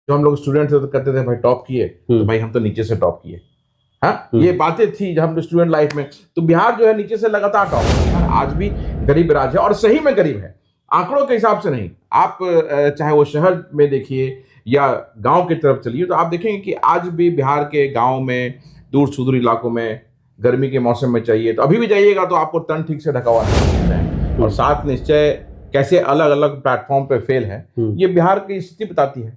जो हम लोग स्टूडेंट थे तो कहते थे भाई टॉप किए तो भाई हम तो नीचे से टॉप किए। हाँ, ये बातें थी जब हम स्टूडेंट लाइफ में। तो बिहार जो है नीचे से लगातार टॉप कर रहा है। आज भी गरीब राज्य है और सही में गरीब है, आंकड़ों के हिसाब से नहीं। आप चाहे वो शहर में देखिए या गांव की तरफ चलिए तो आप देखेंगे कि आज भी बिहार के गांव में, दूर सुदूर इलाकों में गर्मी के मौसम में चाहिए तो अभी भी जाइएगा तो आपको तन ठीक से ढका हुआ नहीं मिलता है। और सात निश्चय कैसे अलग अलग प्लेटफॉर्म पे फेल है, ये बिहार की स्थिति बताती है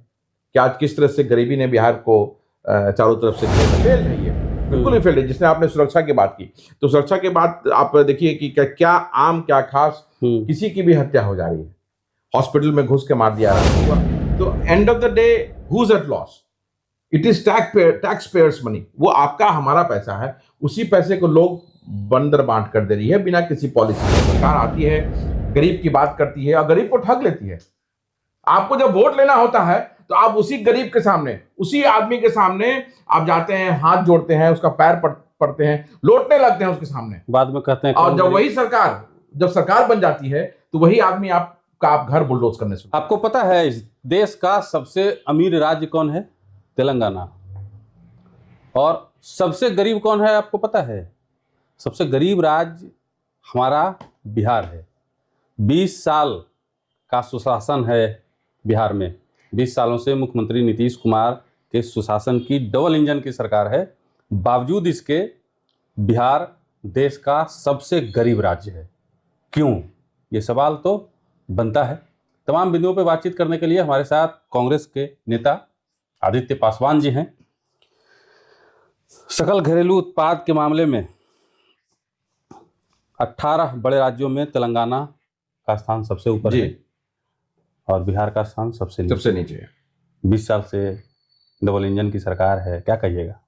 कि आज किस तरह से गरीबी ने बिहार को चारों तरफ से फेल है। ये बिल्कुल ही फेल है। जिसने आपने सुरक्षा की बात की तो सुरक्षा के बाद आप देखिए कि क्या आम क्या खास किसी की भी हत्या हो जा रही है, हॉस्पिटल में घुस के मार दिया रहा है। तो end of the day who is at loss? It is tax payers money. वो आपका हमारा पैसा है, उसी पैसे को लोग बंदर बांट कर दे रही है बिना किसी पॉलिसी के। सरकार आती है, गरीब की बात करती है और गरीब को ठग लेती है। आपको जब वोट लेना होता है तो आप उसी गरीब के सामने, उसी आदमी के सामने आप जाते हैं, हाथ जोड़ते हैं, उसका पैर पड़ते हैं, लौटने लगते हैं उसके सामने, बाद में कहते हैं। और जब सरकार बन जाती है तो वही आदमी आप घर बुलडोज करने से। आपको पता है इस देश का सबसे अमीर राज्य कौन है? तेलंगाना। और सबसे गरीब कौन है आपको पता है? सबसे गरीब राज्य हमारा बिहार है। 20 साल का सुशासन है बिहार में। 20 सालों से मुख्यमंत्री नीतीश कुमार के सुशासन की डबल इंजन की सरकार है। बावजूद इसके बिहार देश का सबसे गरीब राज्य है। क्यों? ये सवाल तो बनता है। तमाम बिंदुओं पर बातचीत करने के लिए हमारे साथ कांग्रेस के नेता आदित्य पासवान जी हैं। सकल घरेलू उत्पाद के मामले में 18 बड़े राज्यों में तेलंगाना का स्थान सबसे ऊपर है और बिहार का स्थान सबसे नीचे है। 20 साल से डबल इंजन की सरकार है, क्या कहिएगा?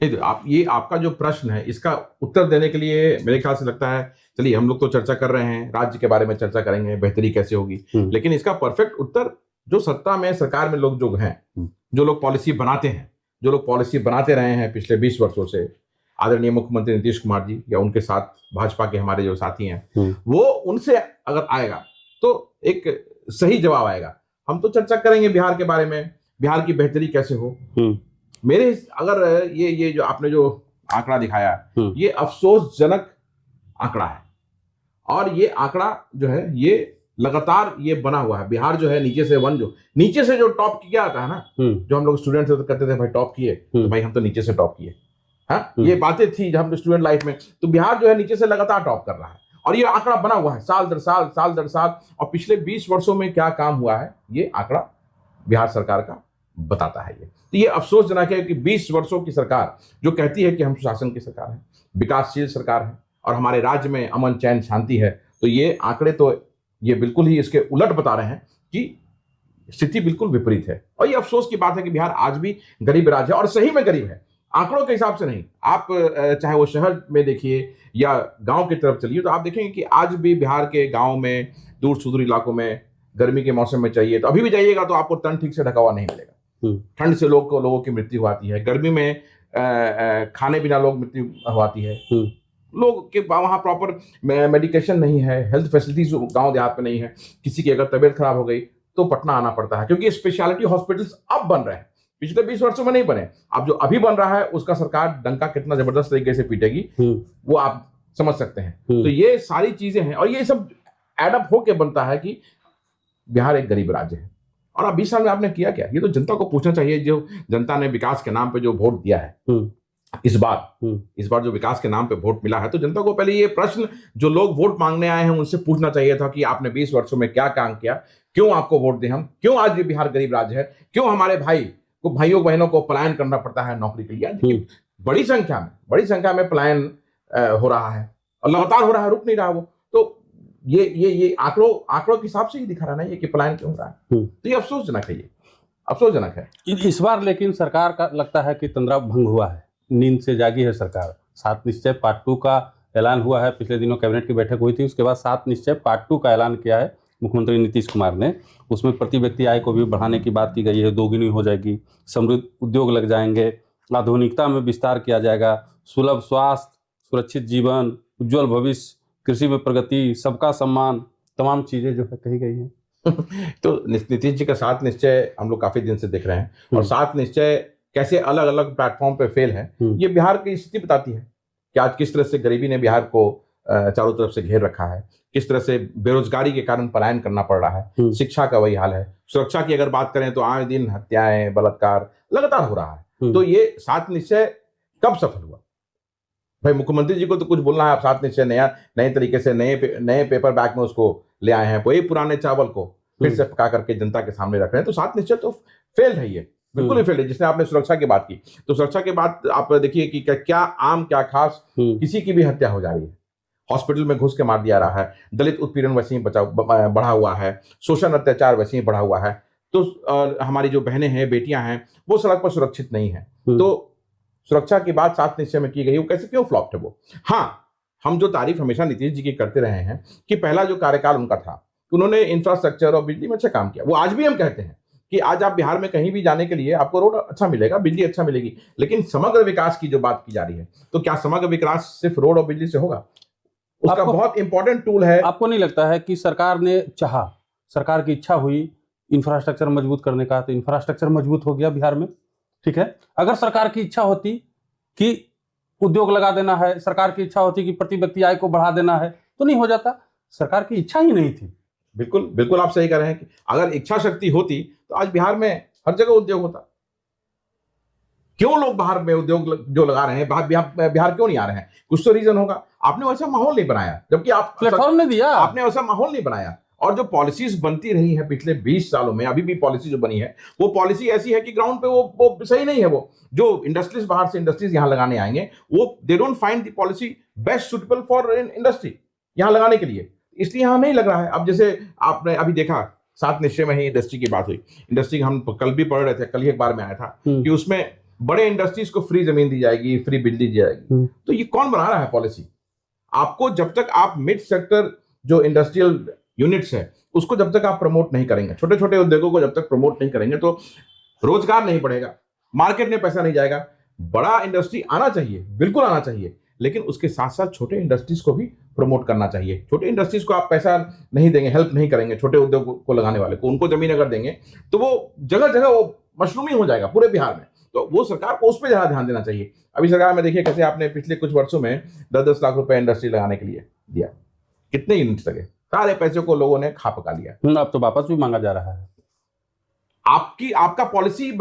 नहीं तो ये आपका जो प्रश्न है इसका उत्तर देने के लिए मेरे ख्याल से लगता है, चलिए हम लोग तो चर्चा कर रहे हैं, राज्य के बारे में चर्चा करेंगे, बेहतरी कैसे होगी, लेकिन इसका परफेक्ट उत्तर जो सत्ता में, सरकार में लोग जो हैं, जो लोग पॉलिसी बनाते हैं, जो लोग पॉलिसी बनाते रहे हैं पिछले 20 वर्षों से, आदरणीय मुख्यमंत्री नीतीश कुमार जी या उनके साथ भाजपा के हमारे जो साथी हैं, वो उनसे अगर आएगा तो एक सही जवाब आएगा। हम तो चर्चा करेंगे बिहार के बारे में, बिहार की बेहतरी कैसे हो। मेरे अगर ये जो आपने जो आंकड़ा दिखाया ये अफसोसजनक आंकड़ा है और ये आंकड़ा जो है ये लगातार ये बना हुआ है। बिहार जो है नीचे से जो टॉप किया आता है ना, जो हम लोग स्टूडेंट थे तो कहते थे भाई टॉप किए तो भाई हम तो नीचे से टॉप किए। हाँ, ये बातें थी जब हम स्टूडेंट लाइफ में। तो बिहार जो है नीचे से लगातार टॉप कर रहा है और ये आंकड़ा बना हुआ है साल दर साल। और पिछले 20 वर्षों में क्या काम हुआ है ये आंकड़ा बिहार सरकार का बताता है। तो ये अफसोसजनक है कि 20 वर्षों की सरकार जो कहती है कि हम सुशासन की सरकार है, विकासशील सरकार है और हमारे राज्य में अमन चैन शांति है, तो ये आंकड़े तो ये बिल्कुल ही इसके उलट बता रहे हैं कि स्थिति बिल्कुल विपरीत है। और ये अफसोस की बात है कि बिहार आज भी गरीब राज्य है और सही में गरीब है, आंकड़ों के हिसाब से नहीं। आप चाहे वो शहर में देखिए या गांव की तरफ चलिए तो आप देखेंगे कि आज भी बिहार के गांव में, दूर सुदूर इलाकों में गर्मी के मौसम में चाहिए तो अभी भी जाइएगा तो आपको तन ठीक से ढका हुआ नहीं मिलेगा। ठंड से लोगों की मृत्यु होती है, गर्मी में खाने बिना लोग मृत्यु होती है, लोग के वहाँ प्रॉपर मेडिकेशन नहीं है, हेल्थ फैसिलिटीज गांव देहात में नहीं है। किसी की अगर तबीयत खराब हो गई तो पटना आना पड़ता है क्योंकि स्पेशलिटी हॉस्पिटल्स अब बन रहे हैं, पिछले 20 वर्षों में नहीं बने। अब जो अभी बन रहा है उसका सरकार डंका कितना जबरदस्त तरीके से पीटेगी वो आप समझ सकते हैं। तो ये सारी चीजें हैं और ये सब एडअप होके बनता है कि बिहार एक गरीब राज्य है। और अब 20 साल में आपने किया क्या, ये तो जनता को पूछना चाहिए। जो जनता ने विकास के नाम पे जो वोट दिया है इस बार जो विकास के नाम पे वोट मिला है, तो जनता को पहले ये प्रश्न जो लोग वोट मांगने आए हैं उनसे पूछना चाहिए था कि आपने 20 वर्षों में क्या काम किया, क्यों आपको वोट दें हम, क्यों आज ये बिहार गरीब राज्य है, क्यों हमारे भाइयों बहनों को पलायन करना पड़ता है नौकरी के लिए। बड़ी संख्या में पलायन हो रहा है और लगातार हो रहा है, रुक नहीं रहा वो। तो ये आंकड़ों के हिसाब से ही दिखा रहा है ये कि पलायन क्यों हो रहा है। तो ये अफसोसजनक है, ये अफसोसजनक है इस बार। लेकिन सरकार का लगता है कि तंद्रा भंग हुआ है, नींद से जागी है सरकार। 7 निश्चय पार्ट 2 का ऐलान हुआ है, पिछले दिनों कैबिनेट की बैठक हुई थी, उसके बाद 7 निश्चय पार्ट 2 का ऐलान किया है मुख्यमंत्री नीतीश कुमार ने। उसमें प्रति व्यक्ति आय को भी बढ़ाने की बात की गई है, 2 गुनी हो जाएगी, समृद्ध उद्योग लग जाएंगे, आधुनिकता में विस्तार किया जाएगा, सुलभ स्वास्थ्य, सुरक्षित जीवन, उज्ज्वल भविष्य, कृषि में प्रगति, सबका सम्मान, तमाम चीज़ें जो है कही गई हैं। तो नीतीश जी का 7 निश्चय हम लोग काफी दिन से देख रहे हैं, और 7 निश्चय कैसे अलग अलग प्लेटफॉर्म पे फेल है, ये बिहार की स्थिति बताती है कि आज किस तरह से गरीबी ने बिहार को चारों तरफ से घेर रखा है, किस तरह से बेरोजगारी के कारण पलायन करना पड़ रहा है, शिक्षा का वही हाल है, सुरक्षा की अगर बात करें तो आए दिन हत्याएं, बलात्कार लगातार हो रहा है। तो ये 7 निश्चय कब सफल हुआ? भाई मुख्यमंत्री जी को तो कुछ बोलना है, आप 7 निश्चय नए तरीके से नए पेपर बैग में उसको ले आए हैं, वही पुराने चावल को फिर से पका करके जनता के सामने रख रहे हैं। तो 7 निश्चय तो फेल है, ये बिल्कुल ही फेल है। जिसने आपने सुरक्षा की बात की, तो सुरक्षा के बाद आप देखिए कि क्या आम क्या खास किसी की भी हत्या हो जा रही है, हॉस्पिटल में घुस के मार दिया रहा है, दलित उत्पीड़न वैसे ही बढ़ा हुआ है, शोषण अत्याचार वैसे ही बढ़ा हुआ है। तो हमारी जो बहनें हैं, बेटियां हैं, वो सड़क पर सुरक्षित नहीं है। तो सुरक्षा की बात 7 निश्चय में की गई, वो कैसे क्यों फ्लॉप है वो? हाँ, हम जो तारीफ हमेशा नीतीश जी की करते रहे हैं कि पहला जो कार्यकाल उनका था, उन्होंने इंफ्रास्ट्रक्चर और बिजली में अच्छा काम किया। वो आज भी हम कहते हैं कि आज आप बिहार में कहीं भी जाने के लिए आपको रोड अच्छा मिलेगा, बिजली अच्छा मिलेगी, लेकिन समग्र विकास की जो बात की जा रही है, तो क्या समग्र विकास सिर्फ रोड और बिजली से होगा? उसका बहुत इंपॉर्टेंट टूल है। आपको नहीं लगता है कि सरकार ने चाहा, सरकार की इच्छा हुई इंफ्रास्ट्रक्चर मजबूत करने का, तो इंफ्रास्ट्रक्चर मजबूत हो गया बिहार में, ठीक है। अगर सरकार की इच्छा होती कि उद्योग लगा देना है, सरकार की इच्छा होती कि प्रति व्यक्ति आय को बढ़ा देना है, तो नहीं हो जाता। सरकार की इच्छा ही नहीं थी। बिल्कुल बिल्कुल आप सही कह रहे हैं कि अगर इच्छा शक्ति होती तो आज बिहार में हर जगह उद्योग होता। क्यों लोग बाहर में उद्योग जो लगा रहे हैं, बिहार क्यों नहीं आ रहे हैं? कुछ तो रीजन होगा। आपने वैसा माहौल नहीं बनाया, जबकि आप प्लेटफॉर्म नहीं दिया, आपने वैसा माहौल नहीं बनाया। और जो पॉलिसीज बनती रही है पिछले 20 सालों में, अभी भी पॉलिसी जो बनी है, वो पॉलिसी ऐसी है कि ग्राउंड पे वो सही नहीं है। वो जो इंडस्ट्रीज बाहर से इंडस्ट्रीज यहां लगाने आएंगे, वो they don't find the policy best suitable for industry यहां लगाने के लिए, इसलिए यहां नहीं लग रहा है। अब जैसे आपने अभी देखा 7 निश्चय में ही इंडस्ट्री की बात हुई। इंडस्ट्री हम कल भी पढ़ रहे थे, कल ही एक बार में आया था कि उसमें बड़े इंडस्ट्रीज को फ्री जमीन दी जाएगी, फ्री बिजली दी जाएगी। तो ये कौन बना रहा है पॉलिसी? आपको जब तक आप मिड सेक्टर जो इंडस्ट्रियल यूनिट्स है, उसको जब तक आप प्रमोट नहीं करेंगे, छोटे छोटे उद्योगों को जब तक प्रमोट नहीं करेंगे, तो रोजगार नहीं बढ़ेगा, मार्केट में पैसा नहीं जाएगा। बड़ा इंडस्ट्री आना चाहिए, बिल्कुल आना चाहिए, लेकिन उसके साथ साथ छोटे इंडस्ट्रीज को भी प्रमोट करना चाहिए। छोटे इंडस्ट्रीज को आप पैसा नहीं देंगे, हेल्प नहीं करेंगे, छोटे उद्योग को लगाने वाले को, उनको जमीन अगर देंगे तो वो जगह जगह वो मशरूमी हो जाएगा पूरे बिहार में। तो वो सरकार को उस पर ज्यादा ध्यान देना चाहिए। अभी सरकार में देखिए कैसे आपने पिछले कुछ वर्षों में 10-10 लाख रुपए इंडस्ट्री लगाने के लिए दिया, कितने यूनिट्स लगे, सारे पैसे को लोगों ने खा पका लिया। अब तो वापस भी मांगा जा रहा है। आपका पॉलिसी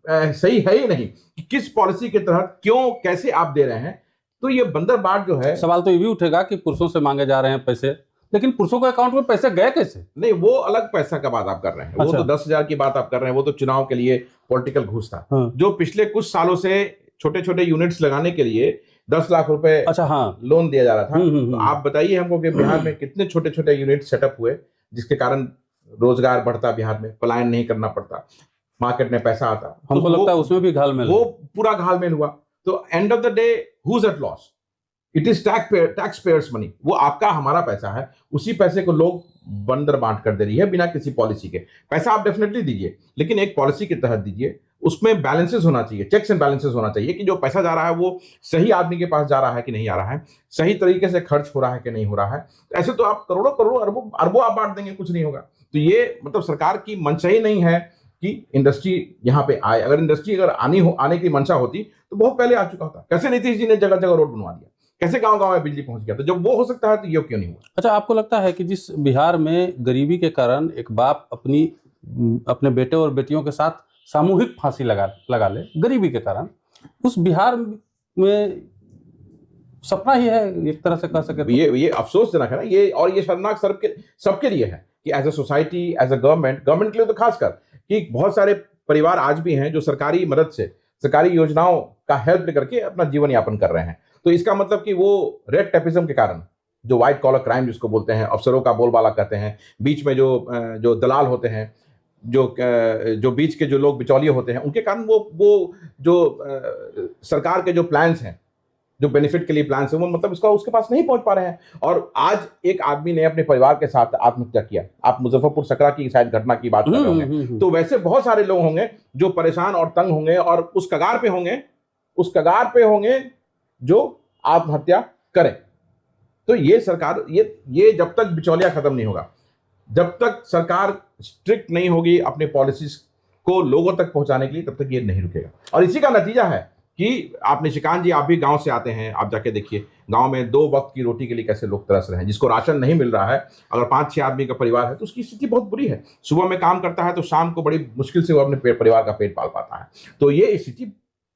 सही है ही नहीं कि किस पॉलिसी के तहत क्यों कैसे आप दे रहे हैं। तो ये बंदरबाट जो है, सवाल तो ये भी उठेगा कि पुरुषों से मांगे जा रहे हैं पैसे, लेकिन पुरुषों के अकाउंट में पैसे गए कैसे? नहीं, वो अलग पैसा का बात आप कर रहे हैं। अच्छा। वो तो 10,000 की बात आप कर रहे हैं, वो तो चुनाव के लिए पॉलिटिकल घूस था। हाँ। जो पिछले कुछ सालों से छोटे छोटे यूनिट्स लगाने के लिए 10 लाख रुपए अच्छा हाँ लोन दिया जा रहा था। तो आप बताइए हमको कि बिहार में कितने छोटे छोटे यूनिट सेटअप हुए जिसके कारण रोजगार बढ़ता, बिहार में पलायन नहीं करना पड़ता, मार्केट में पैसा आता। हमको लगता है उसमें भी घालमेल, वो पूरा घालमेल हुआ। तो end of the day who is at loss? It is tax payers money. वो आपका हमारा पैसा है, उसी पैसे को लोग बंदर बांट कर दे रही है बिना किसी पॉलिसी के। पैसा आप डेफिनेटली दीजिए, लेकिन एक पॉलिसी के तहत दीजिए, उसमें बैलेंसेस होना चाहिए, चेक्स एंड बैलेंसेस होना चाहिए कि जो पैसा जा रहा है वो सही आदमी के पास जा रहा है कि नहीं आ रहा है, सही तरीके से खर्च हो रहा है कि नहीं हो रहा है। ऐसे तो आप करोड़ों करोड़ों अरबों आप बांट देंगे, कुछ नहीं होगा। तो ये मतलब सरकार की मंशा ही नहीं है कि इंडस्ट्री यहाँ पे आए। अगर इंडस्ट्री आने की मंशा होती तो बहुत पहले आ चुका होता। कैसे नीतीश जी ने जगह जगह रोड बनवा दिया, कैसे गांव गांव में बिजली पहुंच गया? तो जब वो हो सकता है तो ये क्यों नहीं हुआ? अच्छा, आपको लगता है कि जिस बिहार में गरीबी के कारण एक बाप अपने बेटे और बेटियों के साथ सामूहिक फांसी लगा ले गरीबी के कारण, उस बिहार में सपना ही है एक तरह से कह सके तो? ये अफसोसजनक है ना ये, और ये शर्मनाक सबके लिए है कि as a society, as a government के लिए तो खासकर, कि बहुत सारे परिवार आज भी हैं जो सरकारी मदद से, सरकारी योजनाओं का हेल्प लेकर के अपना जीवन यापन कर रहे हैं। तो इसका मतलब कि वो रेड टेपिज्म के कारण, जो व्हाइट कॉलर क्राइम जिसको बोलते हैं, अफसरों का बोलबाला कहते हैं, बीच में जो दलाल होते हैं, जो बीच के जो लोग बिचौलिए होते हैं, उनके कारण वो जो सरकार के जो प्लान्स हैं, जो बेनिफिट के लिए प्लान्स हैं, वो मतलब उसके पास नहीं पहुंच पा रहे हैं। और आज एक आदमी ने अपने परिवार के साथ आत्महत्या किया। आप मुजफ्फरपुर सकरा की शायद घटना की बात कर रहे होंगे। तो वैसे बहुत सारे लोग होंगे जो परेशान और तंग होंगे और उस कगार पे होंगे जो आत्महत्या करें। तो ये सरकार, ये जब तक बिचौलिया खत्म नहीं होगा, जब तक सरकार स्ट्रिक्ट नहीं होगी अपने पॉलिसीज को लोगों तक पहुंचाने के लिए, तब तक ये नहीं रुकेगा। और इसी का नतीजा है कि आप निशिकांत जी, आप भी गांव से आते हैं, आप जाके देखिए गांव में 2 वक्त की रोटी के लिए कैसे लोग तरस रहे हैं। जिसको राशन नहीं मिल रहा है, अगर 5-6 आदमी का परिवार है तो उसकी स्थिति बहुत बुरी है। सुबह में काम करता है तो शाम को बड़ी मुश्किल से वो अपने परिवार का पेट पाल पाता है। तो ये स्थिति,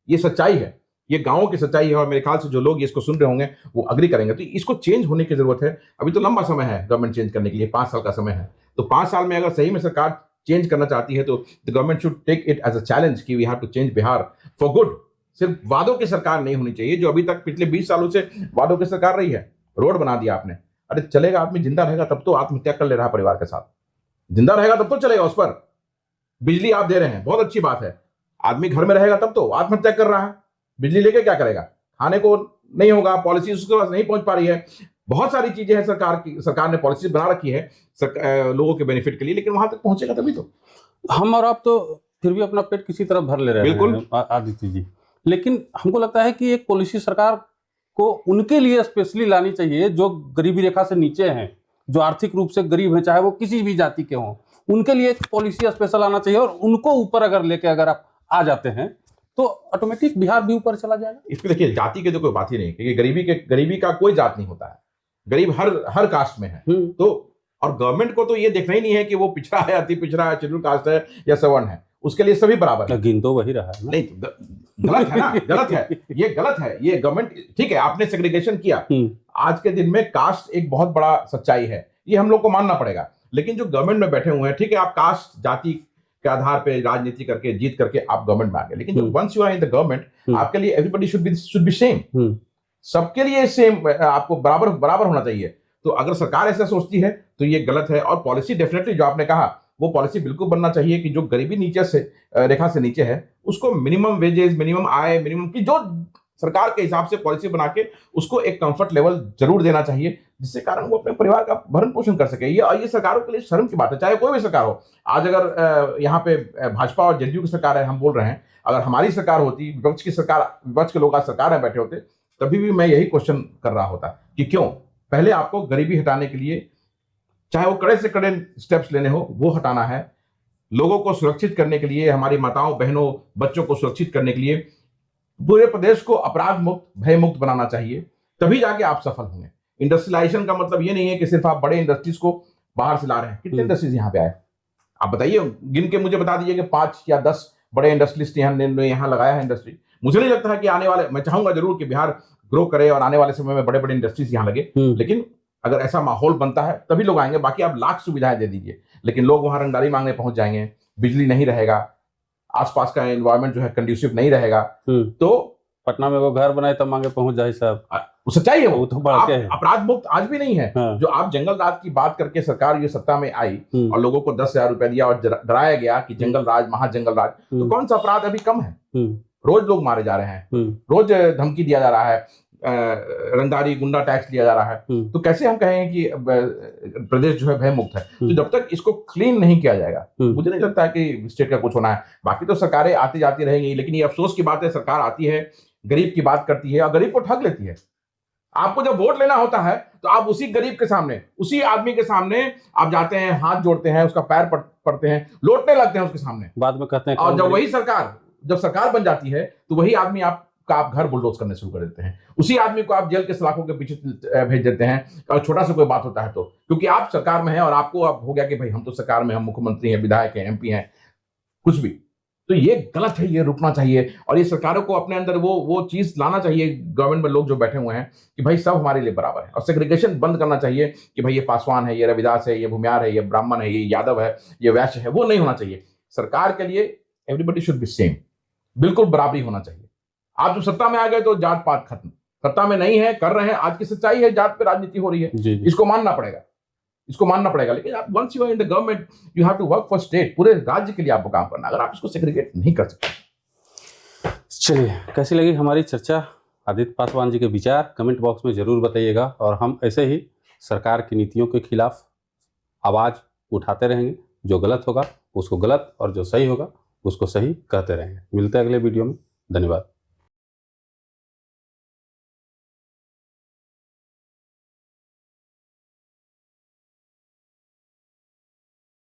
ये सच्चाई है, ये गाँवों की सच्चाई है। और मेरे ख्याल से जो लोग इसको सुन रहे होंगे वो अग्री करेंगे। तो इसको चेंज होने की जरूरत है। अभी तो लंबा समय है गवर्नमेंट चेंज करने के लिए, 5 साल का समय है। तो 5 साल में अगर सही में सरकार चेंज करना चाहती है तो the government should take it as a challenge कि we have to change Bihar for good. सिर्फ वादों की सरकार नहीं होनी चाहिए, जो अभी तक पिछले 20 सालों से वादों की सरकार रही है। रोड बना दिया आपने, अरे चलेगा, आदमी जिंदा रहेगा तब तो आत्महत्या कर ले रहा है परिवार के साथ, जिंदा रहेगा तब तो चलेगा उस पर। बिजली आप दे रहे हैं, बहुत अच्छी बात है, आदमी घर में रहेगा तब तो आत्महत्या कर रहा है। बिजली लेके क्या करेगा, खाने को नहीं होगा, पॉलिसी उसके पास नहीं पहुंच पा रही है। बहुत सारी चीजें हैं सरकार ने पॉलिसी बना रखी है लोगों के बेनिफिट के लिए, लेकिन वहां तक पहुंचेगा तभी तो। हम और आप तो फिर भी अपना पेट किसी तरह भर ले रहे हैं। बिल्कुल आदित्य जी, लेकिन हमको लगता है कि एक पॉलिसी सरकार को उनके लिए स्पेशली लानी चाहिए जो गरीबी रेखा से नीचे हैं, जो आर्थिक रूप से गरीब हैं, चाहे वो किसी भी जाति के हों। उनके लिए एक पॉलिसी स्पेशल आना चाहिए, और उनको ऊपर अगर लेके अगर आप आ जाते हैं तो ऑटोमेटिक बिहार भी ऊपर चला जाएगा। इसमें देखिए, जाति की तो कोई बात ही नहीं, क्योंकि गरीबी का कोई जात नहीं होता है। गरीब हर कास्ट में है। तो और गवर्नमेंट को तो ये देखना ही नहीं है कि वो पिछड़ा है, अति पिछड़ा है, शेड्यूल कास्ट है या सवर्ण है, उसके लिए सभी बराबर है। गिन तो वही रहा है ना? नहीं, गलत है ना, गलत है, ये गलत है। ये गवर्नमेंट, ठीक है आपने सेग्रीगेशन किया, आज के दिन में कास्ट एक बहुत बड़ा सच्चाई है, ये हम लोग को मानना पड़ेगा। लेकिन जो गवर्नमेंट में बैठे हुए हैं, ठीक है आप कास्ट जाति के आधार पे राजनीति करके जीत करके आप गवर्नमेंट में आ गए, लेकिन once you are in the government, आपके लिए एवरीबॉडी शुड बी सेम। सबके लिए सेम, आपको बराबर होना चाहिए। तो अगर सरकार ऐसा सोचती है तो ये गलत है। और पॉलिसी डेफिनेटली जो आपने कहा, वो पॉलिसी बिल्कुल बनना चाहिए कि जो गरीबी नीचे से रेखा से नीचे है उसको मिनिमम वेजेस, मिनिमम आय, मिनिमम की जो सरकार के हिसाब से पॉलिसी बना के उसको एक कंफर्ट लेवल जरूर देना चाहिए, जिससे कारण वो अपने परिवार का भरण पोषण कर सके। ये सरकारों के लिए शर्म की बात है, चाहे कोई भी सरकार हो। आज अगर यहाँ पे भाजपा और जेडीयू की सरकार है, हम बोल रहे हैं, अगर हमारी सरकार होती, विपक्ष की सरकार, विपक्ष के लोग आज सरकार में बैठे होते, तभी भी मैं यही क्वेश्चन कर रहा होता कि क्यों पहले आपको गरीबी हटाने के लिए, चाहे वो कड़े से कड़े स्टेप्स लेने हो, वो हटाना है। लोगों को सुरक्षित करने के लिए, हमारी माताओं बहनों बच्चों को सुरक्षित करने के लिए पूरे प्रदेश को अपराध मुक्त, भय मुक्त बनाना चाहिए, तभी जाके आप सफल होंगे। इंडस्ट्रियलाइजेशन का मतलब ये नहीं है कि सिर्फ आप बड़े इंडस्ट्रीज को बाहर से ला रहे हैं। कितने इंडस्ट्रीज यहाँ पे आए, आप बताइए, गिन के मुझे बता दीजिए कि 5 या 10 बड़े इंडस्ट्रियलिस्ट यहाँ लगाया है इंडस्ट्री। मुझे नहीं लगता है कि आने वाले, मैं चाहूंगा जरूर कि बिहार ग्रो करे और आने वाले समय में बड़े बड़े इंडस्ट्रीज यहाँ लगे, लेकिन अगर ऐसा माहौल बनता है तभी लोग आएंगे। बाकी आप लाख सुविधाएं दे दीजिए, लेकिन लोग वहां रंगदारी मांगने पहुंच जाएंगे, बिजली नहीं रहेगा, आसपास का एनवायरनमेंट जो है कंड्यूसिव नहीं रहेगा। तो पटना में वो घर बनाए तब मांगे पहुंच जाए साहब, सच्चाई है। वो तो बढ़ते हैं। अपराध मुक्त आज भी नहीं है। हाँ। जो आप जंगल राज की बात करके सरकार ये सत्ता में आई और लोगों को 10,000 रुपया दिया और डराया गया कि जंगल राज, महाजंगल राज, तो कौन सा अपराध अभी कम है? रोज लोग मारे जा रहे हैं, रोज धमकी दिया जा रहा है, रंगदारी, गुंडा टैक्स लिया जा रहा है। तो कैसे हम कहेंगे कि प्रदेश जो है भय मुक्त है? तो जब तक इसको क्लीन नहीं किया जाएगा, मुझे नहीं लगता है कि स्टेट का कुछ होना है। बाकी तो सरकारें आती जाती रहेंगी, लेकिन ये अफसोस की बात है, सरकार आती है, गरीब की बात करती है और गरीब को ठग लेती है। आपको जब वोट लेना होता है तो आप उसी गरीब के सामने, उसी आदमी के सामने आप जाते हैं, हाथ जोड़ते हैं, उसका पैर पड़ते हैं, लौटने लगते हैं उसके सामने, बाद में कहते हैं। और जब सरकार बन जाती है तो वही आदमी आप घर बुलडोज करने शुरू कर देते हैं, उसी आदमी को आप जेल के सलाखों के पीछे भेज देते हैं। और छोटा सा कोई बात होता है तो, क्योंकि आप सरकार में हैं और आपको अब हो गया कि भाई हम तो सरकार में, हम मुख्यमंत्री हैं, विधायक हैं, एमपी हैं, कुछ भी। तो ये गलत है, ये रुकना चाहिए। और ये सरकारों को अपने अंदर वो चीज लाना चाहिए, गवर्नमेंट में लोग जो बैठे हुए हैं, कि भाई सब हमारे लिए बराबर है। और सेग्रीगेशन बंद करना चाहिए कि भाई ये पासवान है, ये रविदास है, ये भूमियार है, ये ब्राह्मण है, ये यादव है, ये वैश्य है, वो नहीं होना चाहिए। सरकार के लिए एवरीबडी शुड बी सेम, बिल्कुल बराबरी होना चाहिए। आप जो सत्ता में आ गए तो जात पात खत्म, सत्ता में नहीं है, कर रहे हैं, आज की सच्चाई है, जात पे राजनीति हो रही है, इसको मानना पड़ेगा। लेकिन आप once you are in the government, you have to work for state, पूरे राज्य के लिए आपको काम करना। अगर आप इसको सेग्रीगेट नहीं कर सकते। चलिए, कैसी लगी हमारी चर्चा? आदित्य पासवान जी के विचार कमेंट बॉक्स में जरूर बताइएगा, और हम ऐसे ही सरकार की नीतियों के खिलाफ आवाज उठाते रहेंगे। जो गलत होगा उसको गलत और जो सही होगा उसको सही कहते रहेंगे। मिलते हैं अगले वीडियो में। धन्यवाद।